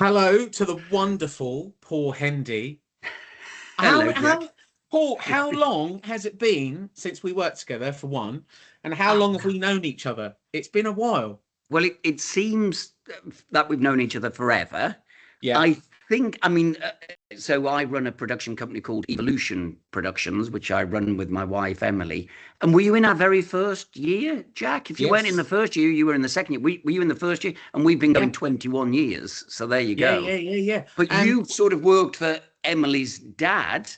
Hello to the wonderful Paul Hendy. How Hello, how Jack. Paul, how long has it been since we worked together for one? And how long have Ah, we known each other? It's been a while. well, it seems that we've known each other forever. Yeah. I think, I mean, so I run a production company called Evolution Productions, which I run with my wife, Emily. And were you in our very first year, Jack? If you weren't in the Yes. first year, you were in the second year. Were you in the first year? And we've been Yeah. going 21 years. So there you Yeah, go. yeah, yeah, yeah. But And you sort of worked for Emily's dad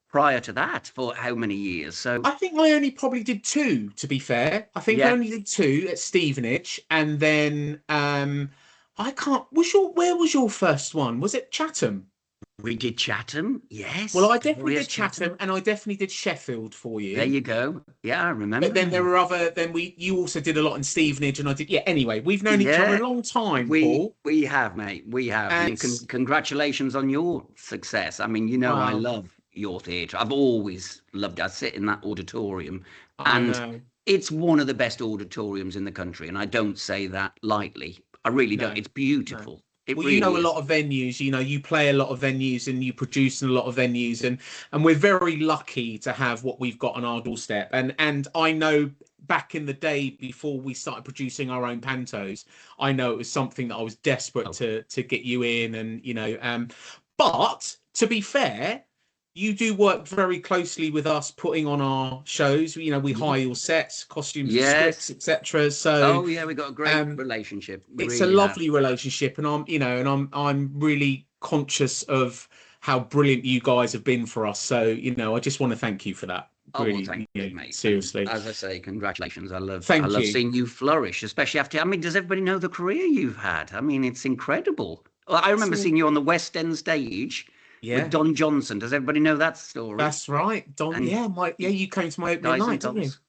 prior to that for how many years? So, I think I only probably did two, to be fair. I think I yeah. only did two at Stevenage, and then I can't was your where was your first one? Was it Chatham? We did Chatham. Well, Yes, I definitely glorious did Chatham. Chatham and I definitely did Sheffield for There you. you go. Yeah, I But remember then there now. were other. Then you also did a lot in Stevenage, and I did. Yeah. Anyway, we've known each other a Yeah, long time, we Paul, we have, mate. We have. and And congratulations on your success. I mean, you know, I wow, love your theatre. I've always loved it. I sit in that auditorium, I and know. it's one of the best auditoriums in the country. And I don't say that lightly. I really don't. No, It's no. beautiful. It Well, you know really a is. lot of venues. You know, you play a lot of venues, and you produce in a lot of venues, and we're very lucky to have what we've got on our doorstep. And I know back in the day before we started producing our own pantos, I know it was something that I was desperate Oh, to get you in, and you know, but to be fair, you do work very closely with us putting on our shows. You know, we yeah. hire your sets, costumes, and scripts, Yes. etc. So Oh, yeah. We got a great um, relationship. We it's a really have. lovely relationship, and I'm really conscious of how brilliant you guys have been for us. So, you know, I just want to thank you for that. Oh well, Really, thank you you, know, mate. And seriously. as I say, congratulations. I Thank love you. seeing you flourish, especially after. I mean, does everybody know the career you've had? I mean, it's incredible. Well, I remember So, seeing you on the West End stage with yeah, Don Johnson. Does everybody know that story? that's right. Don, And yeah, you came to my opening Guys night, and didn't you? Dolls.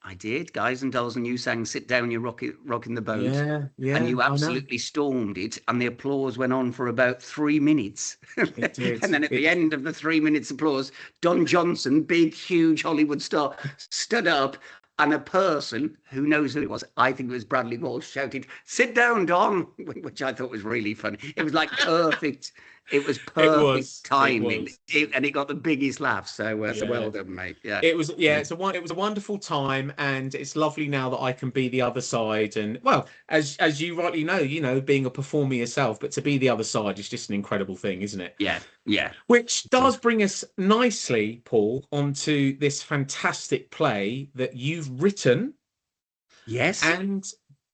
I did, Guys and Dolls, and you sang "Sit Down, You're Rocking the Boat," Yeah, and yeah, you I know. absolutely stormed it, and the applause went on for about 3 minutes. It did. And then at the It end of the 3 minutes applause, Don Johnson, big, huge Hollywood star, stood up, and a person who knows who it was, I think it was Bradley Walsh, shouted, "Sit down, Don," which I thought was really funny. It was like perfect. It was it perfect was. It timing, was. and it got the biggest laugh. So Yeah. well done, mate. Yeah, It was, yeah, yeah. it was a wonderful time, and it's lovely now that I can be the other side. And well, as you rightly know, you know, being a performer yourself, but to be the other side is just an incredible thing, isn't it? Yeah, yeah. Which It does is. bring us nicely, Paul, onto this fantastic play that you've written Yes, and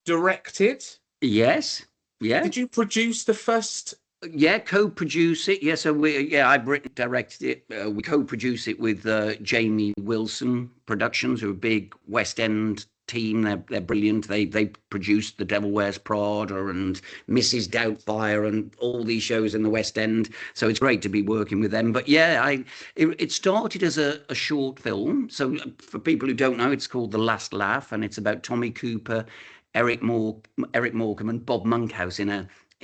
directed. yes, yeah, Did you produce the first? yeah. Co-produce it. Yeah, so I've written, directed it. We co-produce it with Jamie Wilson Productions, who are a big West End team. They're brilliant. They produced The Devil Wears Prada and Mrs. Doubtfire and all these shows in the West End. So it's great to be working with them. But yeah, it started as a short film. So for people who don't know, it's called The Last Laugh, and it's about Tommy Cooper, Eric Morecambe, and Bob Monkhouse in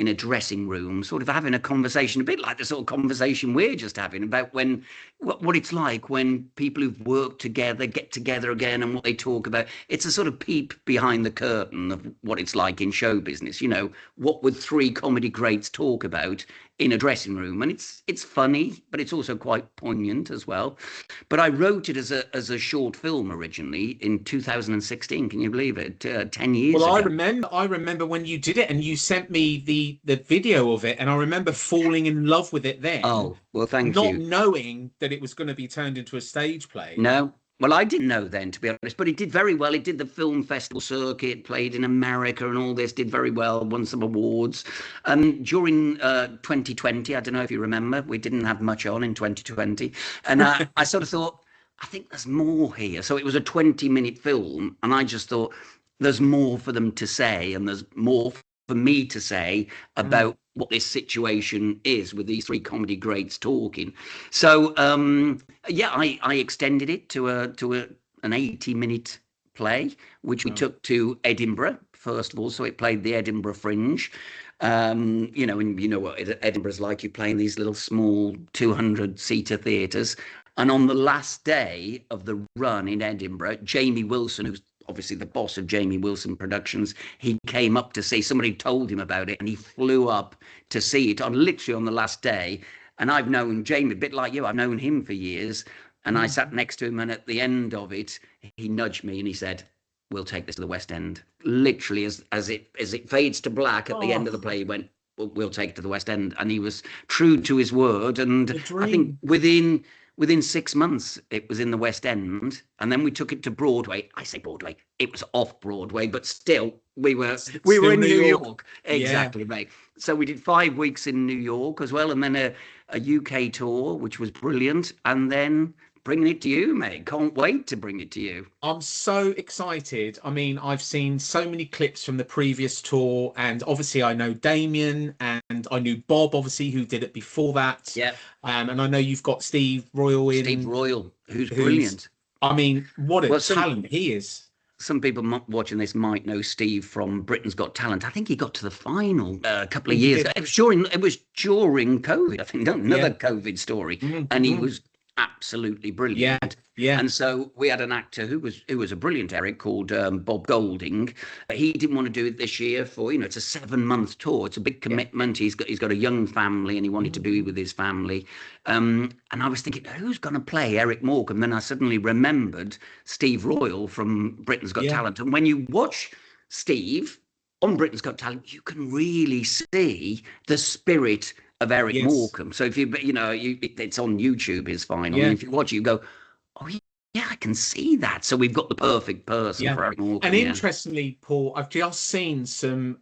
a dressing room, sort of having a conversation, a bit like the sort of conversation we're just having about what it's like when people who've worked together get together again and what they talk about. It's a sort of peep behind the curtain of what it's like in show business. You know, what would three comedy greats talk about in a dressing room? And it's funny, but it's also quite poignant as well. But I wrote it as a short film originally in 2016. Can you believe it? 10 years Well, ago. I remember when you did it, and you sent me the video of it, and I remember falling in love with it then, Oh, well, thank not you. knowing that it was going to be turned into a stage play. No. Well, I didn't know then, to be honest, but it did very well. It did the film festival circuit, played in America and all this, did very well, won some awards. During 2020, I don't know if you remember, we didn't have much on in 2020. And I sort of thought, I think there's more here. So it was a 20-minute film. And I just thought, there's more for them to say, and there's more for me to say Mm. about what this situation is with these three comedy greats talking. So yeah, I extended it to an 80-minute play, which we Wow. took to Edinburgh first of all. So it played the Edinburgh Fringe. You know, and you know what Edinburgh's like. You play in these little small 200-seater theatres. And on the last day of the run in Edinburgh, Jamie Wilson, who's obviously the boss of Jamie Wilson Productions, he came up to see, somebody told him about it, and he flew up to see it on literally on the last day. And I've known Jamie, a bit like you, I've known him for years. And I sat next to him, and at the end of it, he nudged me and he said, "We'll take this to the West End." Literally, as it fades to black at the end of the play, he went, "We'll take it to the West End." And he was true to his word. And I think within 6 months, it was in the West End, and then we took it to Broadway. I say Broadway, it was off Broadway, but still, we were in New York. Exactly, mate. So we did 5 weeks in New York as well, and then a UK tour, which was brilliant, and then bringing it to you, mate. Can't wait to bring it to you. I'm so excited. I mean, I've seen so many clips from the previous tour, and obviously I know Damien, and I knew Bob, obviously, who did it before that. Yeah. And I know you've got Steve Royal in. Steve Royal, who's brilliant. I mean, what a talent he is. Some people watching this might know Steve from Britain's Got Talent. I think he got to the final a couple of years ago. It was during COVID, I think. Another COVID story. And he was absolutely brilliant. Yeah. And so we had an actor who was a brilliant, Eric, called Bob Golding. He didn't want to do it this year for, it's a 7-month tour. It's a big commitment. He's got a young family, and he wanted to be with his family. And I was thinking, who's going to play Eric Morecambe? Then I suddenly remembered Steve Royal from Britain's Got Talent. And when you watch Steve on Britain's Got Talent, you can really see the spirit of Eric Morecambe. So if it's on YouTube, his final. And if you watch it, you go, "Oh yeah, I can see that." So we've got the perfect person for Eric Morecambe. And interestingly, Paul, I've just seen some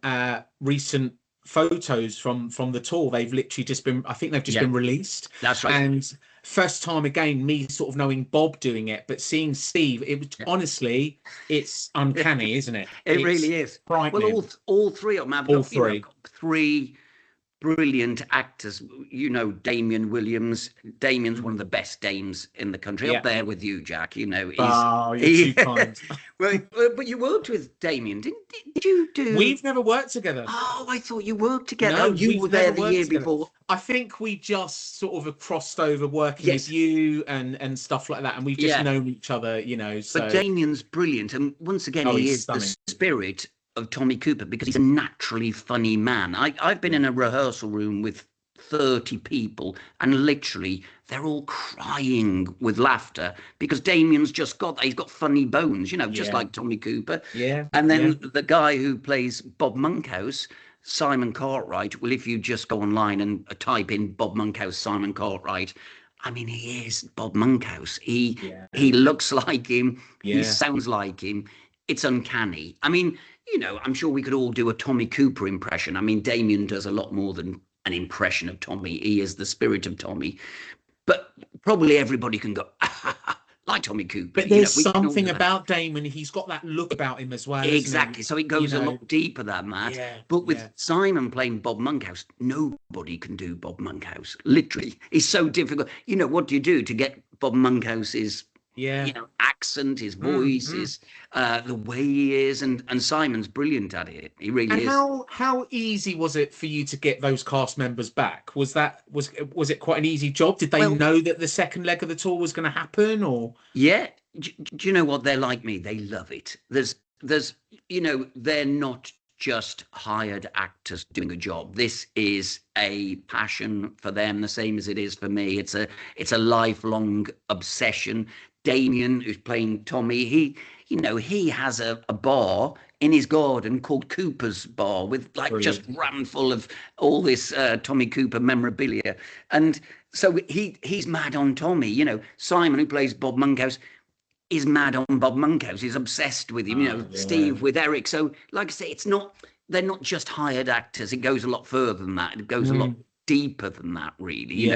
recent photos from the tour. They've literally just been, I think they've just been released. That's right. And first time again, me sort of knowing Bob doing it, but seeing Steve, it was honestly, it's uncanny, isn't it? It really is. Frightening. Well, all three of them have three brilliant actors. Damien Williams. Damien's one of the best dames in the country, up there with you, Jack. You're too kind. Well, but you worked with Damien, did you do? We've never worked together. Oh, I thought you worked together. No, you were there the year before. I think we just sort of have crossed over working with you and stuff like that, and we've just known each other, So. But Damien's brilliant, and once again, he is stunning. The spirit of Tommy Cooper, because he's a naturally funny man. I've been in a rehearsal room with 30 people, and literally they're all crying with laughter because Damien's he's got funny bones, just like Tommy Cooper. Yeah. And then the guy who plays Bob Monkhouse, Simon Cartwright, well, if you just go online and type in Bob Monkhouse, Simon Cartwright, I mean, he is Bob Monkhouse. He looks like him. He sounds like him. It's uncanny. I mean, I'm sure we could all do a Tommy Cooper impression. I mean, Damien does a lot more than an impression of Tommy. He is the spirit of Tommy. But probably everybody can go, like Tommy Cooper. But there's something about Damien. He's got that look about him as well. Exactly. So it goes a lot deeper than that. Yeah, but with Simon playing Bob Monkhouse, nobody can do Bob Monkhouse. Literally. It's so difficult. What do you do to get Bob Monkhouse's accent, his voice, his the way he is, and Simon's brilliant at it. He really is. How easy was it for you to get those cast members back? Was it quite an easy job? Did they know that the second leg of the tour was going to happen, or? Yeah. Do you know what? They're like me. They love it. There's they're not just hired actors doing a job. This is a passion for them, the same as it is for me. It's a lifelong obsession. Damien, who's playing Tommy, he has a bar in his garden called Cooper's Bar with just rammed full of all this Tommy Cooper memorabilia. And so he's mad on Tommy. Simon, who plays Bob Monkhouse, is mad on Bob Monkhouse. He's obsessed with him, Steve with Eric. So like I say, they're not just hired actors. It goes a lot further than that. It goes a lot deeper than that, really.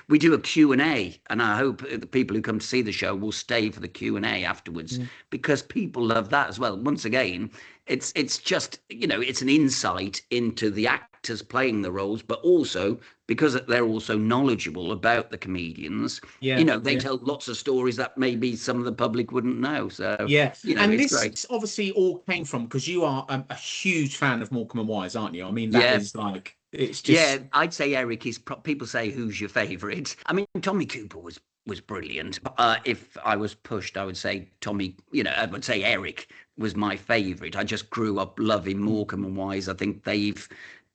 We do a Q&A, and I hope the people who come to see the show will stay for the Q&A afterwards, because people love that as well. Once again, it's just, it's an insight into the actors playing the roles, but also because they're also knowledgeable about the comedians. They tell lots of stories that maybe some of the public wouldn't know. So and it's this great. Obviously all came from, because you are a huge fan of Morecambe and Wise, aren't you? I mean, that is like, it's just... I'd say Eric is. People say, who's your favourite? I mean, Tommy Cooper was was brilliant. If I was pushed, I would say Tommy, I would say Eric was my favourite. I just grew up loving Morecambe and Wise. I think they've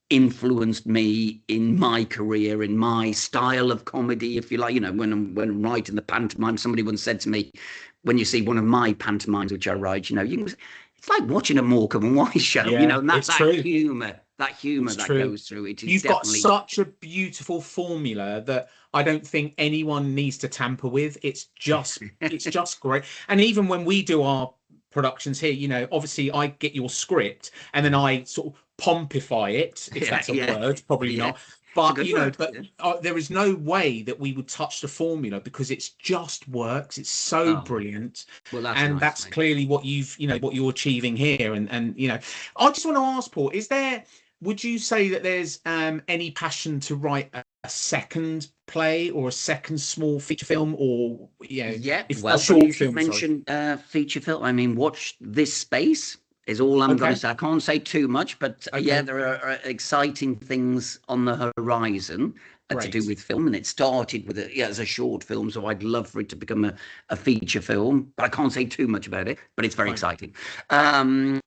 influenced me in my career, in my style of comedy, if you like. When I'm writing the pantomime, somebody once said to me, when you see one of my pantomimes, which I write, it's like watching a Morecambe and Wise show, Yeah, and that, it's true. that humour It's that true. goes through it is You've got definitely. such a beautiful formula that I don't think anyone needs to tamper with. It's just great. And even when we do our productions here, obviously I get your script and then I sort of pompify it, if Yeah, that's a yeah, word, probably yeah. not. It's a But good word. but Yeah. there is no way that we would touch the formula because it's just works. It's so Oh, brilliant, well, that's and nice, that's mate. clearly what you're achieving here. And I just want to ask Paul, would you say that there's any passion to write a second play or a second small feature film, or Yeah, if a well, funny you short should film? Sorry. mention feature film. I mean, watch this space is all I'm going to Okay. say. I can't say too much, but yeah, Okay. there are exciting things on the horizon to do Great. with film, and it started with as a short film. So I'd love for it to become a feature film, but I can't say too much about it. But it's very Fine. exciting. Um,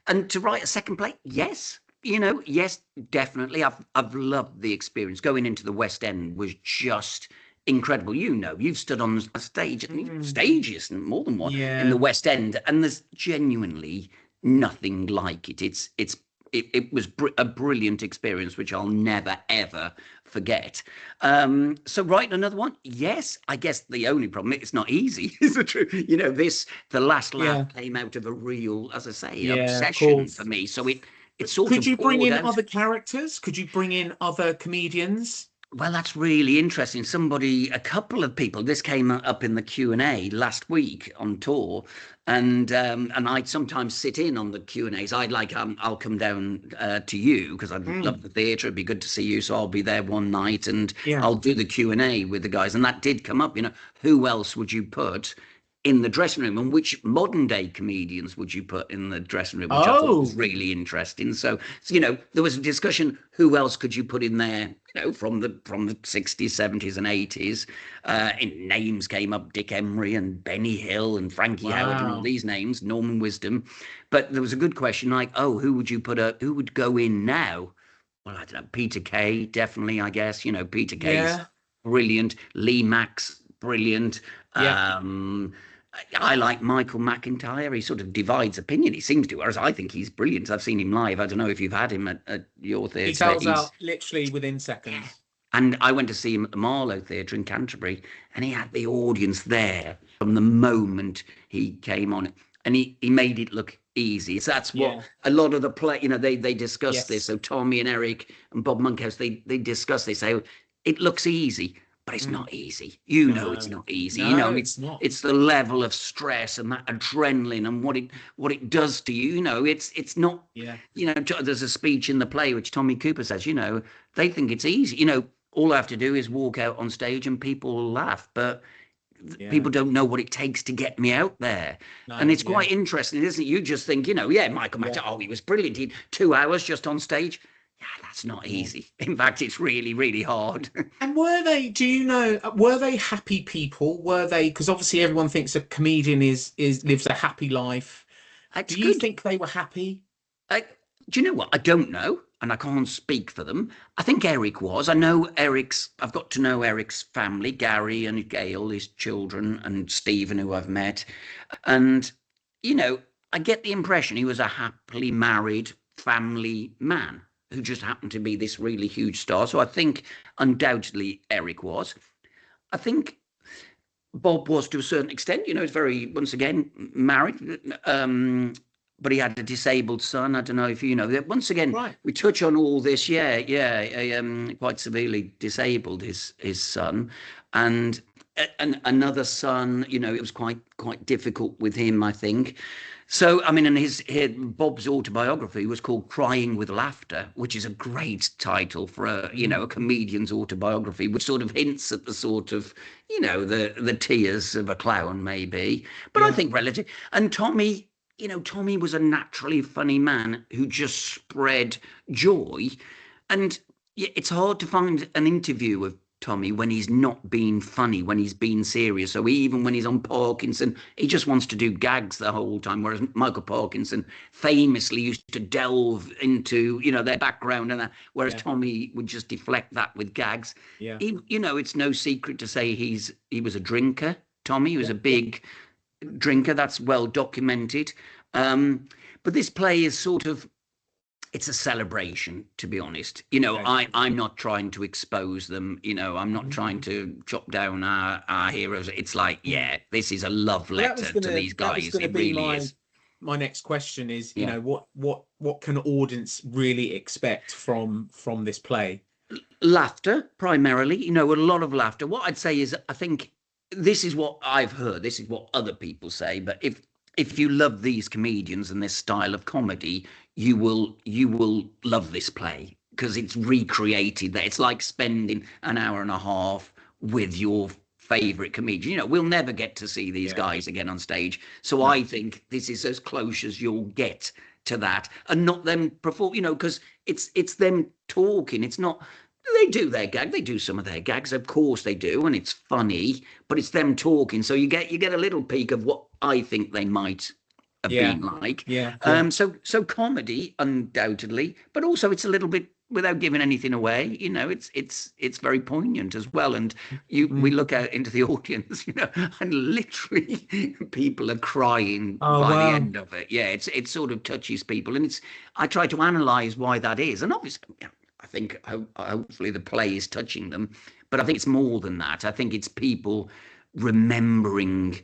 and to write a second play, yes. Yes, definitely. I've loved the experience. Going into the West End was just incredible. You've stood on a stage, Mm, stages, and more than one in the yeah. West End, and there's genuinely nothing like it. It was a brilliant experience, which I'll never ever forget. So writing another one, yes. I guess the only problem, it's not easy, is the truth. The last Yeah. laugh came out of a real, as I say, Yeah. Of obsession for course. me. So it sort Could of you bring poured in out. other characters? Could you bring in other comedians? Well, that's really interesting. A couple of people, this came up in the Q&A last week on tour, and I'd sometimes sit in on the Q&As. I'll come down to you because I love Mm, the theatre. It'd be good to see you, so I'll be there one night and yeah. I'll do the Q&A with the guys. And that did come up. Who else would you put in the dressing room, and which modern day comedians would you put in the dressing room, which I thought was Oh, really interesting. So there was a discussion, who else could you put in there, from the 60s, 70s and 80s. Names came up, Dick Emery and Benny Hill and Frankie Howard and all wow. these names, Norman Wisdom. But there was a good question like, oh, who would go in now? Well, I don't know, Peter Kay, definitely, I guess. Peter Kay's Yeah. brilliant. Lee Max, brilliant. Yeah. Um, I like Michael McIntyre. He sort of divides opinion. He seems to, whereas I think he's brilliant. I've seen him live. I don't know if you've had him at your He theatre. sells out literally within Yeah. seconds. And I went to see him at the Marlow Theatre in Canterbury, and he had the audience there from the moment he came on, and he made it look easy. So that's what Yeah. a lot of the play, they discuss this. Yes. So Tommy and Eric and Bob Monkhouse, they discuss. They say it looks easy, but it's Mm, not easy. It's no. not easy. No, It's it's not. it's the level of stress and that adrenaline and what it does to you. It's not. Yeah. There's a speech in the play which Tommy Cooper says. They think it's easy. All I have to do is walk out on stage and people will laugh, but Yeah. people don't know what it takes to get me out there. And No. it's Yeah. quite interesting, isn't it? You just think, yeah, Michael Yeah. Matter, oh, he was brilliant. He 2 hours just on stage. Yeah, that's not Yeah. easy. In fact, it's really, really hard. And were they happy people? Were they, because obviously everyone thinks a comedian is lives a happy life. It's Do you good. think they were happy? I, do you know what? I don't know, and I can't speak for them. I think Eric was. I've got to know Eric's family, Gary and Gail, his children, and Stephen, who I've met. And, you know, I get the impression he was a happily married family man who just happened to be this really huge star. So I think undoubtedly Eric was. I think Bob was to a certain extent. He's very, once again, married, but he had a disabled son. I don't know if you know that. Once again, Right. we touch on all this. Yeah, yeah, quite severely disabled his son, and another son. It was quite difficult with him, I think. So, I mean, and Bob's autobiography was called "Crying with Laughter," which is a great title for a Mm, comedian's autobiography, which sort of hints at the sort of the tears of a clown, maybe. But I yeah. think relative. And Tommy was a naturally funny man who just spread joy, and it's hard to find an interview of Tommy, when he's not being funny, when he's being serious. So even when he's on Parkinson, he just wants to do gags the whole time. Whereas Michael Parkinson famously used to delve into, their background and that. Whereas Tommy would just deflect that with gags. Yeah. It's no secret to say he was a drinker. Tommy, he was a big drinker. That's well documented. But this play is sort of, it's a celebration, to be honest. I'm not trying to expose them. I'm not trying to chop down our heroes. It's like, this is a love letter to these guys. It really is. My next question is, what can audience really expect from this play? Laughter, primarily. A lot of laughter. What I'd say is, I think this is what I've heard. This is what other people say. But if you love these comedians and this style of comedy, you will love this play, because it's recreated that. It's like spending an hour and a half with your favorite comedian. We'll never get to see these guys again on stage. So I think this is as close as you'll get to that, and not them perform, because it's them talking. It's not, they do their gag. They do some of their gags, of course they do, and it's funny, but it's them talking. So you get a little peek of what I think they might have been like. Cool. So comedy, undoubtedly, but also it's a little bit, without giving anything away, it's very poignant as well. And we look out into the audience, and literally people are crying by the end of it. Yeah, it sort of touches people, and I try to analyze why that is, and obviously, I think hopefully the play is touching them, but I think it's more than that. I think it's people remembering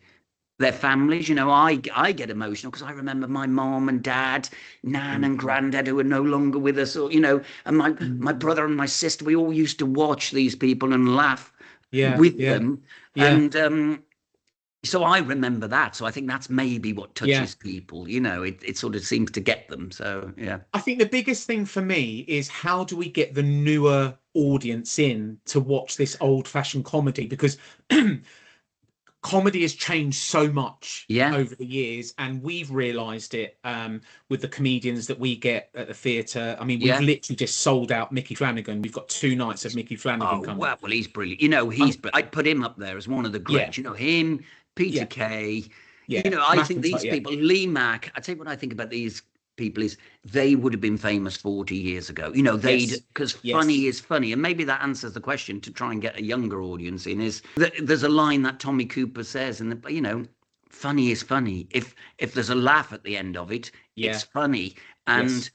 their families. I get emotional because I remember my mom and dad, nan and granddad, who are no longer with us, or and my brother and my sister. We all used to watch these people and laugh with them, and so I remember that. So I think that's maybe what touches people. It sort of seems to get them. So I think the biggest thing for me is, how do we get the newer audience in to watch this old-fashioned comedy? Because comedy has changed so much over the years, and we've realized it with the comedians that we get at the theatre. I mean, we've literally just sold out Mickey Flanagan. We've got 2 nights of Mickey Flanagan coming. Well, he's brilliant. I'd put him up there as one of the greats. Him, Peter Kay. I think these people, Lee Mack. I tell you what I think about these people is, they would have been famous 40 years ago. Because funny is funny. And maybe that answers the question, to try and get a younger audience in, is that there's a line that Tommy Cooper says, and funny is funny. If there's a laugh at the end of it, it's funny. And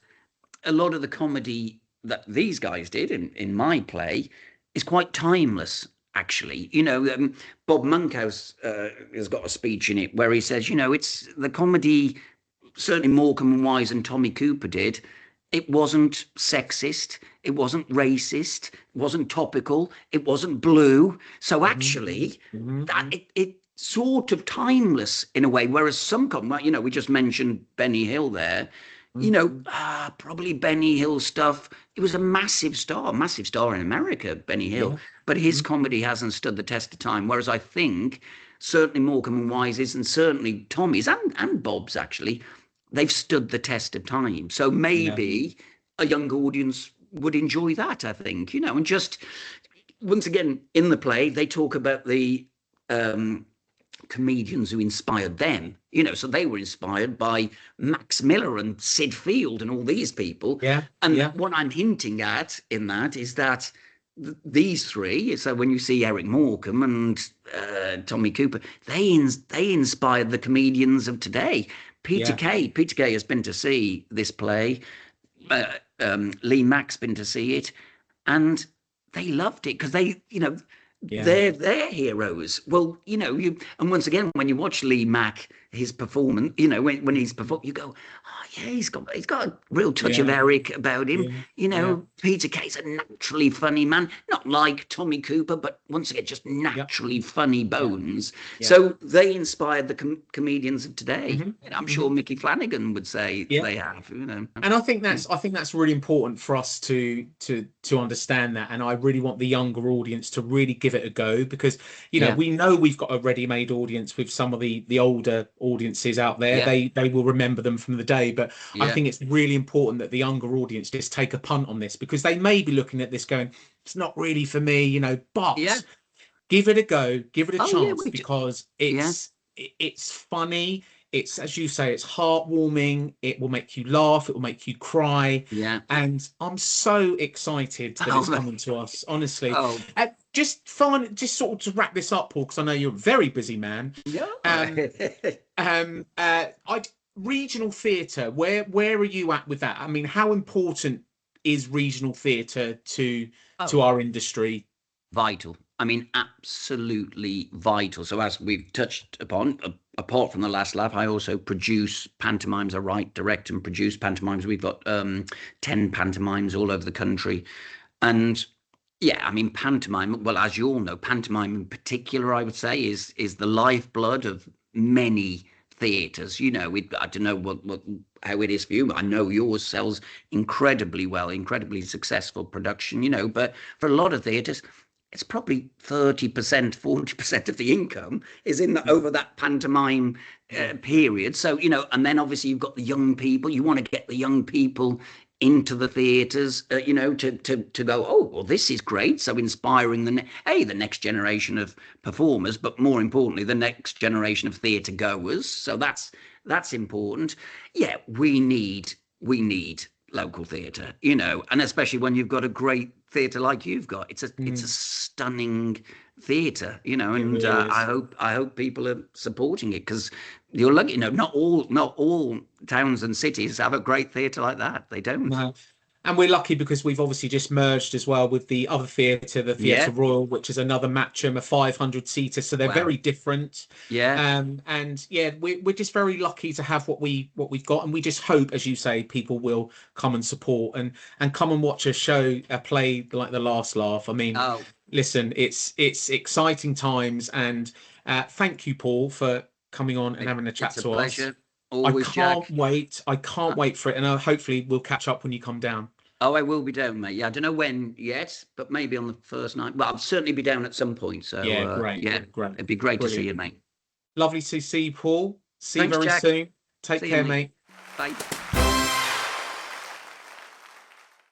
a lot of the comedy that these guys did in my play is quite timeless, actually. Bob Monkhouse has got a speech in it where he says, it's the comedy, certainly Morecambe and Wise and Tommy Cooper did. It wasn't sexist. It wasn't racist. It wasn't topical. It wasn't blue. So actually, that it sort of timeless in a way. Whereas some comedy, we just mentioned Benny Hill there. Probably Benny Hill stuff. He was a massive star in America, Benny Hill. But his comedy hasn't stood the test of time. Whereas I think certainly Morecambe and Wise's, and certainly Tommy's and Bob's, actually, they've stood the test of time. So maybe a young audience would enjoy that, I think, and just, once again, in the play, they talk about the comedians who inspired them, so they were inspired by Max Miller and Sid Field and all these people. What I'm hinting at in that is that these three, so when you see Eric Morecambe and Tommy Cooper, they inspired the comedians of today. Peter Kay has been to see this play. Lee Mack's been to see it, and they loved it because they're their heroes. Well, and once again, when you watch Lee Mack, his performance, when he's performed, you go, oh yeah, he's got a real touch of Eric about him. Peter Kay's a naturally funny man, not like Tommy Cooper, but once again, just naturally funny bones. So they inspired the comedians of today. And I'm sure Mickey Flanagan would say they have. And I think that's really important for us to understand that. And I really want the younger audience to really give it a go, because we know we've got a ready-made audience with some of the older audiences out there, Yeah, they will remember them from the day. But I yeah, think it's really important that the younger audience just take a punt on this, because they may be looking at this going, it's not really for me, yeah. but give it a go, give it a Oh yeah, chance, we do. because Yeah, it's funny. It's, as you say, it's heartwarming. It will make you laugh. It will make you cry. yeah. And I'm so excited that it's Oh, coming to us, honestly. oh, Just sort of to wrap this up, Paul, because I know you're a very busy man. yeah. Um, I regional theatre. Where are you at with that? I mean, how important is regional theatre to Oh, our industry? vital. I mean, absolutely vital. So as we've touched upon, apart from the last laugh, I also produce pantomimes. I write, direct, and produce pantomimes. We've got 10 pantomimes all over the country, and yeah, I mean, pantomime. Well, as you all know, pantomime in particular, I would say, is the lifeblood of many theatres. I don't know what how it is for you, but I know yours sells incredibly well, incredibly successful production. But for a lot of theatres, it's probably 30%, 40% of the income is in over that pantomime Yeah. period. So, and then obviously you've got the young people. You want to get the young people into the theatres, to go, oh, well, this is great. So inspiring the next generation of performers, but more importantly, the next generation of theatre goers. So that's important. Yeah, we need local theatre, and especially when you've got a great theatre like you've got. It's a Mm, stunning theatre, it and really I is. hope people are supporting it, because you're lucky. Not all towns and cities have a great theatre like that. They don't. No. And we're lucky because we've obviously just merged as well with the other theatre, the Theatre Yeah. Royal, which is another Matcham, a 500-seater. So they're Wow. very different. Yeah. And yeah, we're just very lucky to have what we've got, and we just hope, as you say, people will come and support and come and watch a play like The Last Laugh. I mean, Oh, listen, it's exciting times, and thank you, Paul, for coming on and having a chat it's a to us. pleasure. Always, Jack. I can't Uh, wait for it, and hopefully we'll catch up when you come down. Oh, I will be down, mate. Yeah, I don't know when yet, but maybe on the first night. Well, I'll certainly be down at some point. So, Yeah, great, yeah, great, it'd be great to see brilliant. you, mate. Lovely to see you, Paul. See you Thanks, very Jack. soon. Take See you, care, mate. mate. Bye.